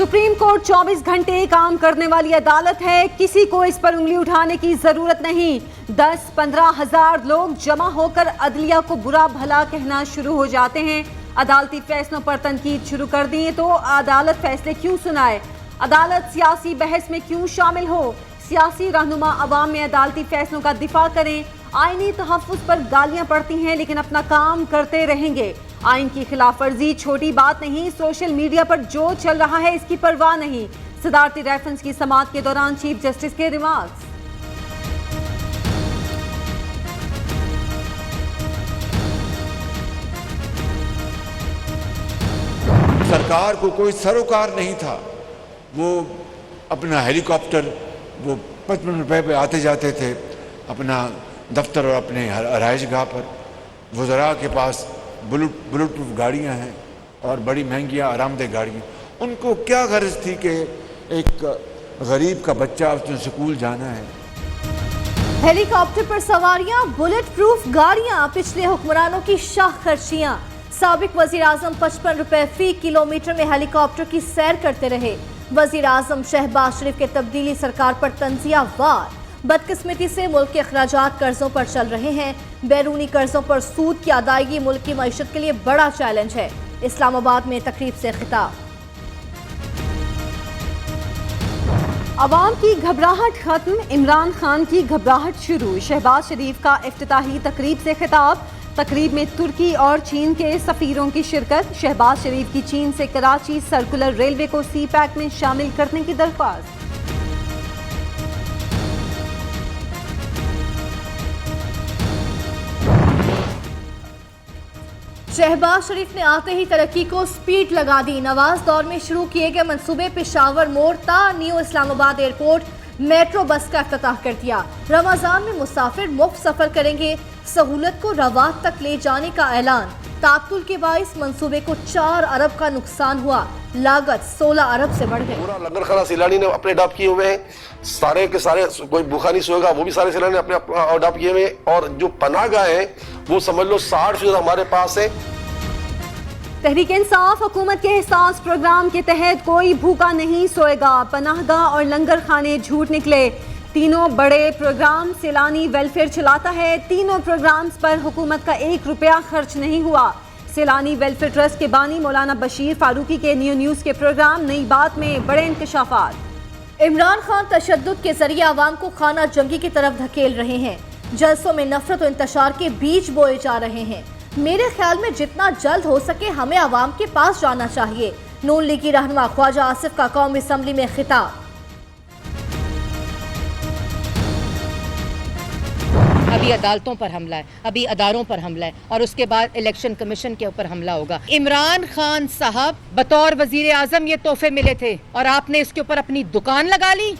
Supreme court 24 घंटे काम करने वाली अदालत है, किसी को इस पर उंगली उठाने की जरूरत नहीं। 10-15 हजार लोग जमा होकर अदलिया को बुरा भला कहना शुरू हो जाते हैं। अदालती फैसलों पर तनकीद शुरू कर दी तो अदालत फैसले क्यों सुनाए, अदालत सियासी बहस में क्यों शामिल हो। सियासी रहनुमा अवाम में अदालती फैसलों का दिफा करें। आईनी तहफ्फुज़ पर गालियां पड़ती हैं लेकिन अपना काम करते रहेंगे। आइन की खिलाफ वर्जी छोटी बात नहीं, सोशल मीडिया पर जो चल रहा है इसकी परवाह नहीं। सदारती रेफरेंस की समाअत के दौरान चीफ जस्टिस के रिमार्क्स। सरकार को कोई सरोकार नहीं था, वो अपना हेलीकॉप्टर वो 55 रुपए पे आते जाते थे अपना दफ्तर और अपने रहायश गाह पर। वज़रा के पास बुलेट प्रूफ गाड़ियाँ हैं और बड़ी महंगियाँ आरामदेह गाड़ियाँ। उनको क्या गर्ज थी कि एक गरीब का बच्चा उसने स्कूल जाना है। हेलीकॉप्टर पर सवारियां, बुलेट प्रूफ गाड़ियां, पिछले हुक्मरानों की शाह खर्चियां। साबिक वजीर आजम 55 रुपए फी किलोमीटर में हेलीकॉप्टर की सैर करते रहे। वजीर आजम शहबाज शरीफ के तब्दीली सरकार पर तंजिया वार। बदकिस्मती से मुल्क के अखराजात कर्जों पर चल रहे हैं। बैरूनी कर्जों पर सूद की अदायगी मुल्क की मईशत के लिए बड़ा चैलेंज है। इस्लामाबाद में तकरीब से खिताब। अवाम की घबराहट खत्म, इमरान खान की घबराहट शुरू। शहबाज शरीफ का इफ्तिताही तकरीब से खिताब। तकरीब में तुर्की और चीन के सफीरों की शिरकत। शहबाज शरीफ की चीन से कराची सर्कुलर रेलवे को सी पैक में शामिल करने की दरख्वास्त। शहबाज शरीफ ने आते ही तरक्की को स्पीड लगा दी। नवाज दौर में शुरू किए गए मंसूबे पेशावर मोड़ ता new Islamabad airport metro bus का इफ्तिताह कर दिया। रमजान में मुसाफिर मुफ्त सफर करेंगे। सहूलत को रवात तक ले जाने का ऐलान। तातुल के बाइस मंसूबे को 4 अरब का नुकसान हुआ, लागत 16 अरब से बढ़ गई। पूरा लंगर खाना सैलानी ने अपने अडॉप्ट किए हुए हैं। सारे के सारे, कोई भूखा नहीं सोएगा, वो भी सारे सैलानी अपने अडॉप्ट किए हुए हैं। और जो पनाहगाह हैं वो समझ लो 60% हमारे पास है। तहरीक इंसाफ हुकूमत के एहसास प्रोग्राम के तहत कोई भूखा नहीं सोएगा। पनाहगाह और लंगर खाने झूठ निकले। तीनों बड़े प्रोग्राम सैलानी वेलफेयर चलाता है। तीनों प्रोग्राम्स पर हुकूमत का 1 रुपया खर्च नहीं हुआ। सैलानी वेलफेयर ट्रस्ट के बानी मौलाना बशीर फारूकी के न्यू न्यूज़ के प्रोग्राम नई बात में बड़े इंकशाफात। इमरान खान तशद्दुद के जरिए आवाम को खाना जंगी की तरफ धकेल रहे हैं। जलसों में नफरत और इंतशार के बीज बोए जा रहे हैं। मेरे ख्याल में जितना जल्द हो सके हमें आवाम के पास जाना चाहिए। नून लीगी रहनुमा ख्वाजा आसिफ का कौमी असम्बली में खिताब। अभी अदालतों पर हमला है, अभी अदारों पर हमला है और उसके बाद इलेक्शन कमीशन के ऊपर हमला होगा। इमरान खान साहब बतौर वजीर आजम ये तोहफे मिले थे और आपने इसके ऊपर अपनी दुकान लगा ली।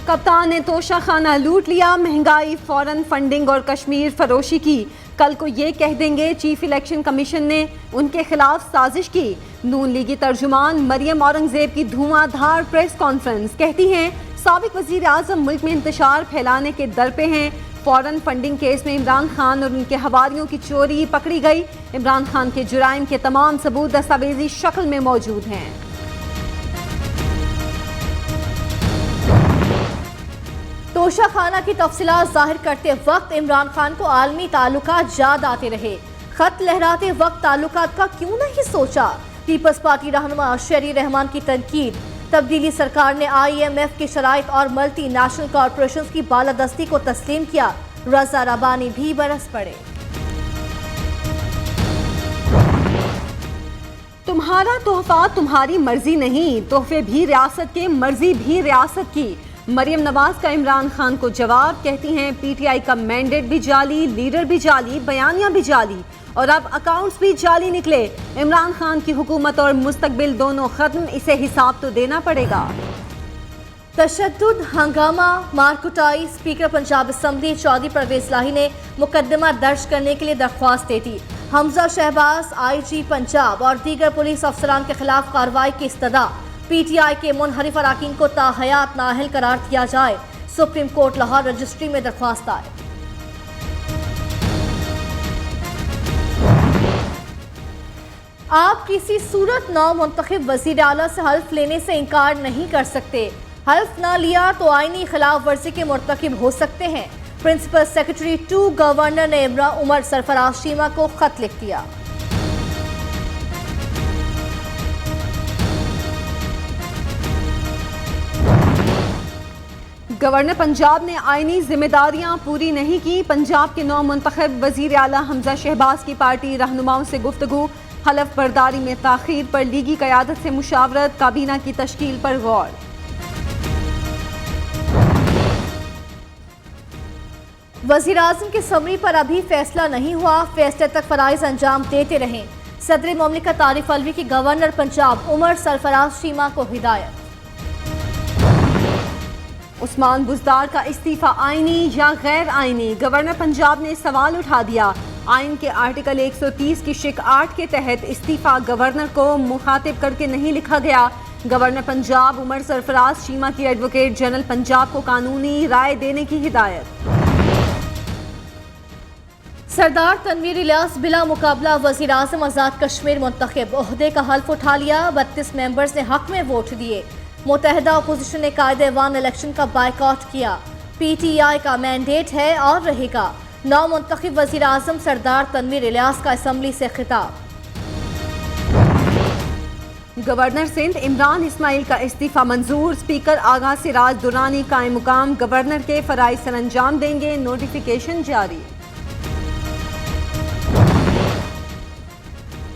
कप्तान ने तोशा खाना लूट लिया। महंगाई, फॉरेन फंडिंग और कश्मीर फरोशी की। कल को ये कह देंगे चीफ इलेक्शन कमीशन ने उनके खिलाफ साजिश की। नून लीगी तर्जुमान मरियम औरंगजेब की धुआंधार प्रेस कॉन्फ्रेंस। कहती हैं साबिक वजीर आजम मुल्क में इंतशार फैलाने के दर पे हैं। फॉरेन फंडिंग केस में इमरान खान और उनके हवारियों की चोरी पकड़ी गई। इमरान खान के जुराइम के तमाम सबूत दस्तावेजी शक्ल में मौजूद हैं। तोशा खाना की तफसीलात जाहिर करते वक्त इमरान खान को आलमी ताल्लुकात याद आते रहे। खत लहराते वक्त ताल्लुकात का क्यों नहीं सोचा। पीपल्स पार्टी रहनुमा शेरी रहमान की तनकीद। तब्दीली सरकार ने IMF की शराइत और मल्टी नेशनल कॉरपोरेशंस की बालादस्ती को तस्लीम किया। रजा रबानी भी बरस पड़े। तुम्हारा तोहफा तुम्हारी मर्जी नहीं, तोहफे भी रियासत के, मर्जी भी रियासत की। मरियम नवाज का इमरान खान को जवाब। कहती हैं PTI का मैंडेट भी जाली, लीडर भी जाली, बयानियां भी जाली और अब अकाउंट्स भी जाली निकले। इमरान खान की हुकूमत और मुस्तकबिल दोनों खत्म, इसे हिसाब तो देना पड़ेगा। तशद्दुद, हंगामा, मारकुटाई। स्पीकर पंजाब असम्बली चौधरी परवेज लाही ने मुकदमा दर्ज करने के लिए दरख्वास्त दे दी। हमजा शहबाज, IG पंजाब और दीगर पुलिस अफसरान के खिलाफ कार्रवाई की इस्तदा। PTI के मुनहरिफ अराकीन को ताहयात नाअहल करार दिया जाए। सुप्रीम कोर्ट लाहौर रजिस्ट्री में दरख्वास्त आए। آپ کسی صورت نو منتخب وزیر اعلیٰ سے حلف لینے سے انکار نہیں کر سکتے. حلف نہ لیا تو آئینی خلاف ورزی کے مرتکب ہو سکتے ہیں. پرنسپل سیکرٹری 2 گورنر نے عمر سرفراز شیما کو خط لکھ دیا. گورنر پنجاب نے آئینی ذمہ داریاں پوری نہیں کی. پنجاب کے نو منتخب وزیر اعلیٰ حمزہ شہباز کی پارٹی رہنماؤں سے گفتگو. حلف برداری میں تاخیر پر لیگی قیادت سے مشاورت. کابینہ کی تشکیل پر غور. وزیر اعظم کے سمری پر ابھی فیصلہ نہیں ہوا. فیصلے تک فرائض انجام دیتے رہیں. صدر مملکت عارف علوی کی گورنر پنجاب عمر سرفراز شیما کو ہدایت. عثمان بزدار کا استعفیٰ آئینی یا غیر آئینی؟ گورنر پنجاب نے سوال اٹھا دیا. آئین کے آرٹیکل 130 کی شق 8 کے تحت استعفیٰ گورنر کو مخاطب کر کے نہیں لکھا گیا. گورنر پنجاب عمر سرفراز شیما کی ایڈوکیٹ جنرل پنجاب کو قانونی رائے دینے کی ہدایت. سردار تنویر الیاس بلا مقابلہ وزیر اعظم آزاد کشمیر منتخب. عہدے کا حلف اٹھا لیا. 32 ممبرز نے حق میں ووٹ دیے. متحدہ اپوزیشن نے قائد ایوان الیکشن کا بائیکاٹ کیا. پی ٹی آئی کا مینڈیٹ ہے اور رہے گا. نو منتخب وزیر اعظم سردار تنویر الیاس کا اسمبلی سے خطاب. گورنر سندھ عمران اسماعیل کا استعفیٰ منظور. اسپیکر آغا سراج درانی قائم مقام گورنر کے فرائض سر انجام دیں گے. نوٹیفیکیشن جاری.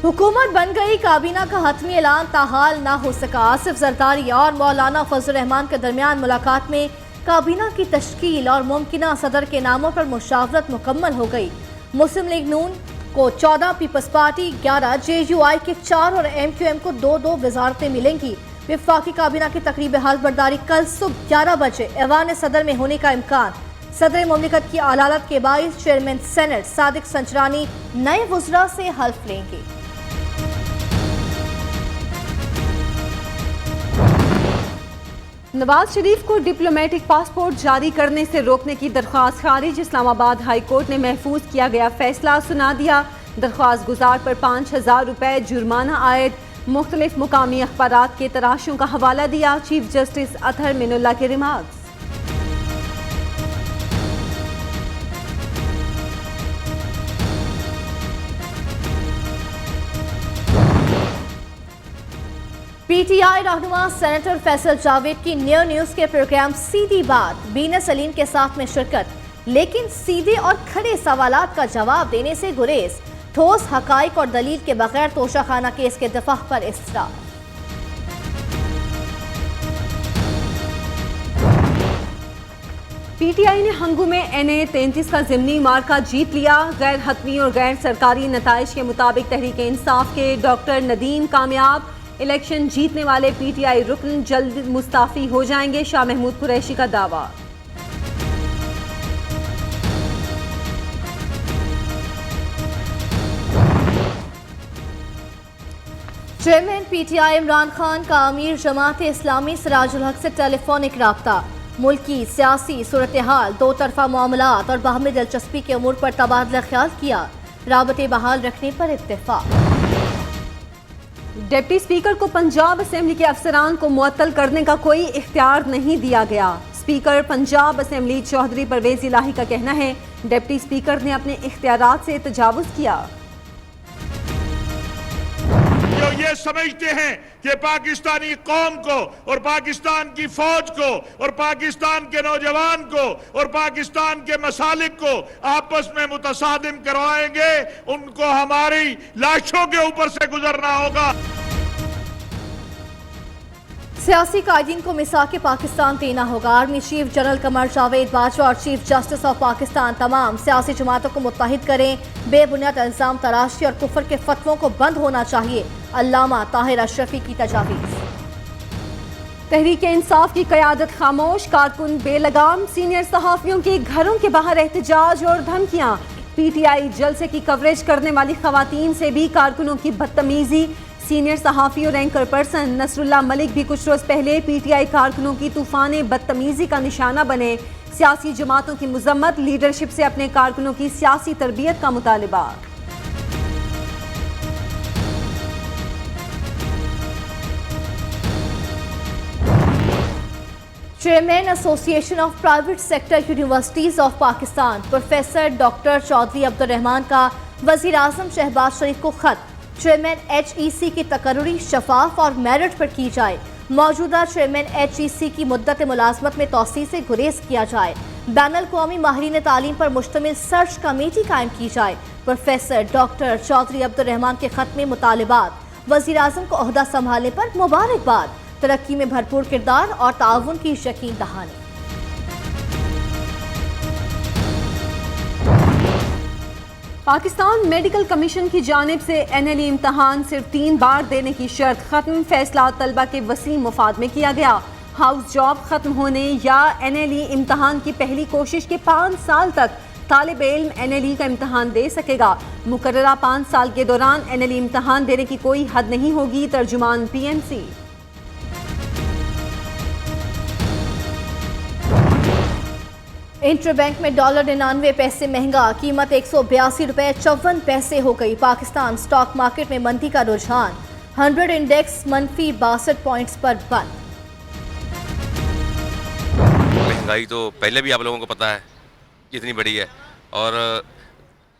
حکومت بن گئی. کابینہ کا حتمی اعلان تاحال نہ ہو سکا. آصف زرداری اور مولانا فضل الرحمان کے درمیان ملاقات میں کابینہ کی تشکیل اور ممکنہ صدر کے ناموں پر مشاورت مکمل ہو گئی. مسلم لیگ نون کو 14، پیپلز پارٹی 11، JUI کے 4 اور MQM کو 2 وزارتیں ملیں گی. وفاقی کابینہ کی تقریب حلف برداری کل صبح 11 بجے ایوان صدر میں ہونے کا امکان. صدر مملکت کی علالت کے باعث چیئرمین سینٹ صادق سنچرانی نئے وزراء سے حلف لیں گے. نواز شریف کو ڈپلومیٹک پاسپورٹ جاری کرنے سے روکنے کی درخواست خارج. اسلام آباد ہائی کورٹ نے محفوظ کیا گیا فیصلہ سنا دیا. درخواست گزار پر 5,000 روپے جرمانہ عائد. مختلف مقامی اخبارات کے تراشوں کا حوالہ دیا. چیف جسٹس اطہر من اللہ کے ریمارکس. پی ٹی آئی رہنما سینیٹر فیصل جاوید کی نیو نیوز کے پروگرام سیدھی بات بین سلیم کے ساتھ میں شرکت. لیکن سیدھے اور کھڑے سوالات کا جواب دینے سے گریز. ٹھوس حقائق اور دلیل کے بغیر توشہ خانہ کیس کے دفاع پر اصرار. پی ٹی آئی نے ہنگو میں NA 33 کا ضمنی مارکہ جیت لیا. غیر حتمی اور غیر سرکاری نتائج کے مطابق تحریک انصاف کے ڈاکٹر ندیم کامیاب. الیکشن جیتنے والے پی ٹی آئی رکن جلد مستعفی ہو جائیں گے. شاہ محمود قریشی کا دعویٰ. Chairman P T I Imran Khan کا امیر جماعت اسلامی سراج الحق سے ٹیلی فونک رابطہ. ملکی سیاسی صورتحال، دو طرفہ معاملات اور باہمی دلچسپی کے امور پر تبادلہ خیال کیا. رابطے بحال رکھنے پر اتفاق. ڈپٹی اسپیکر کو پنجاب اسمبلی کے افسران کو معطل کرنے کا کوئی اختیار نہیں دیا گیا. اسپیکر پنجاب اسمبلی چودھری پرویز الہی کا کہنا ہے ڈپٹی اسپیکر نے اپنے اختیارات سے تجاوز کیا. جو یہ سمجھتے ہیں کہ پاکستانی قوم کو اور پاکستان کی فوج کو اور پاکستان کے نوجوان کو اور پاکستان کے مسالک کو آپس میں متصادم کروائیں گے، ان کو ہماری لاشوں کے اوپر سے گزرنا ہوگا. سیاسی قائدین کو میثاق پاکستان دینا ہوگا. Army chief general Qamar Javed Bajwa اور چیف جسٹس آف پاکستان تمام سیاسی جماعتوں کو متحد کریں. بے بنیاد الزام تراشی اور کفر کے فتووں کو بند ہونا چاہیے. علامہ طاہر اشرفی کی تجاویز. تحریک انصاف کی قیادت خاموش. کارکن بے لگام. سینئر صحافیوں کے گھروں کے باہر احتجاج اور دھمکیاں. پی ٹی آئی جلسے کی کوریج کرنے والی خواتین سے بھی کارکنوں کی بدتمیزی. سینئر صحافی اور اینکر پرسن نصر اللہ ملک بھی کچھ روز پہلے پی ٹی آئی کارکنوں کی طوفان بدتمیزی کا نشانہ بنے. سیاسی جماعتوں کی مذمت. لیڈرشپ سے اپنے کارکنوں کی سیاسی تربیت کا مطالبہ. Chairman association of private sector universities of Pakistan professor doctor Chaudhry Abdul Rehman का वजीर आजम शहबाज शरीफ को खत। चेयरमैन HEC की तकर्री शफाफ और मेरिट पर की जाए। मौजूदा चेयरमैन HEC की मुद्दत मुलाजमत में तोसी से गुरेज किया जाए। बैनुल-अक़वामी माहिरीन तालीम पर मुश्तमिल सर्च कमेटी कायम की जाए। प्रोफेसर डॉक्टर चौधरी अब्दुल रहमान के खत में मुतालिबात। वज़ीर आज़म को ओहदा संभालने पर मुबारकबाद। तरक्की में भरपूर किरदार और ताउन की यकीन दहानी। पाकिस्तान मेडिकल कमीशन की जानिब से NLE इम्तहान सिर्फ 3 बार देने की शर्त खत्म। फैसला तलबा के वसीम मुफाद में किया गया। हाउस जॉब खत्म होने या NLE इम्तहान की पहली कोशिश के 5 साल तक तालिब इल्म NLE का इम्तहान दे सकेगा। मुकर्ररा 5 साल के दौरान NLE इम्तहान देने की कोई हद नहीं होगी। तर्जुमान PMC। इंटरबैंक में $99 महंगा, कीमत 182 रुपये 54 पैसे हो गई। पाकिस्तान स्टॉक मार्केट में मंदी का रुझान। 100 इंडेक्स मनफी 62 पॉइंट्स पर बंद। महंगाई तो पहले भी आप लोगों को पता है कितनी बड़ी है और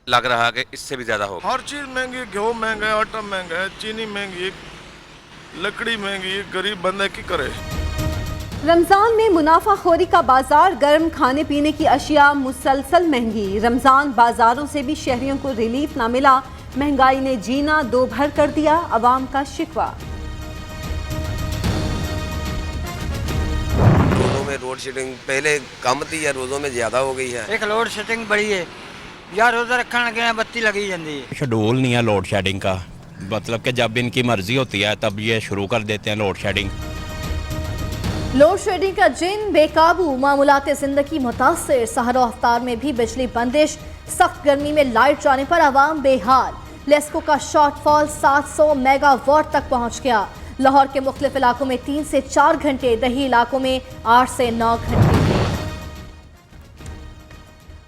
लग रहा है कि इससे भी ज़्यादा होगा। हर चीज़ महंगी, गेहूँ महंगा है, आटा महंगा है, चीनी महंगी, लकड़ी महंगी, गरीब बंदे की करे। रमजान में मुनाफाखोरी का बाजार गर्म। खाने पीने की अशिया मुसलसल महंगी। रमजान बाजारों से भी शहरियों को रिलीफ ना मिला। महंगाई ने जीना दो भर कर दिया। अवाम का शिकवा। रोज़ों में लोड शेडिंग पहले कम थी या रोज़ों में ज़्यादा हो गई है? एक लोड शेडिंग बड़ी है यार, रोज़ा रखने लगे बत्ती लगी जाती है। शेड्यूल नहीं है लोड शेडिंग का, मतलब कि जब इनकी मर्जी होती है तब ये शुरू कर देते हैं लोड शेडिंग। लोड शेडिंग का जिन बेकाबू। मामूलात जिंदगी मुतासिर। सहरो अफ्तार में भी बिजली बंदिश। सख्त गर्मी में लाइट जाने पर आवाम बेहाल। लेस्को का शॉर्टफॉल 700 मेगावाट तक पहुंच गया। लाहौर के मुख्तलिफ इलाकों में 3 से 4 घंटे, दही इलाकों में 8 से 9 घंटे।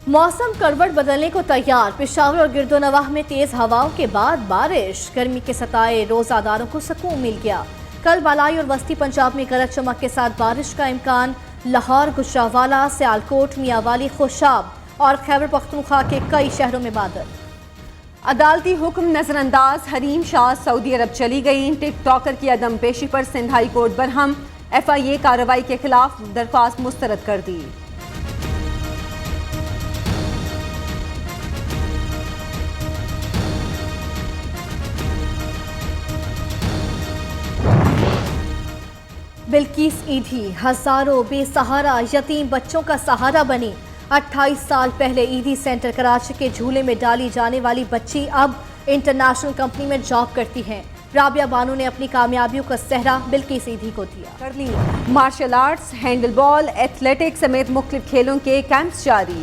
मौसम करवट बदलने को तैयार। पेशावर और गिरदोनवाह में तेज हवाओं के बाद बारिश। गर्मी के सताए रोजादारों को सुकून मिल गया। कल बालाई और वस्ती पंजाब में गरज चमक के साथ बारिश का इम्कान। लाहौर, गुजरांवाला, सियालकोट, मियांवाली, खुशाब और खैबर पख्तूनख्वा के कई शहरों में बादल। अदालती हुक्म नजरअंदाज। हरीम शाह सऊदी अरब चली गई। टिकटॉकर की अदम पेशी पर Sindh high court Barham. FIA कार्रवाई के खिलाफ दरख्वास्त मुस्तरद कर दी। बिल्किस ईदी हजारों बेसहारा यतीम बच्चों का सहारा बनी। 28 साल पहले ईदी सेंटर कराची के झूले में डाली जाने वाली बच्ची अब इंटरनेशनल कंपनी में जॉब करती हैं। राबिया बानो ने अपनी कामयाबियों का सेहरा बिल्किस ईदी को दिया। कर ली martial arts, handball, athletics समेत मुख्तलिफ खेलों के कैंप्स जारी।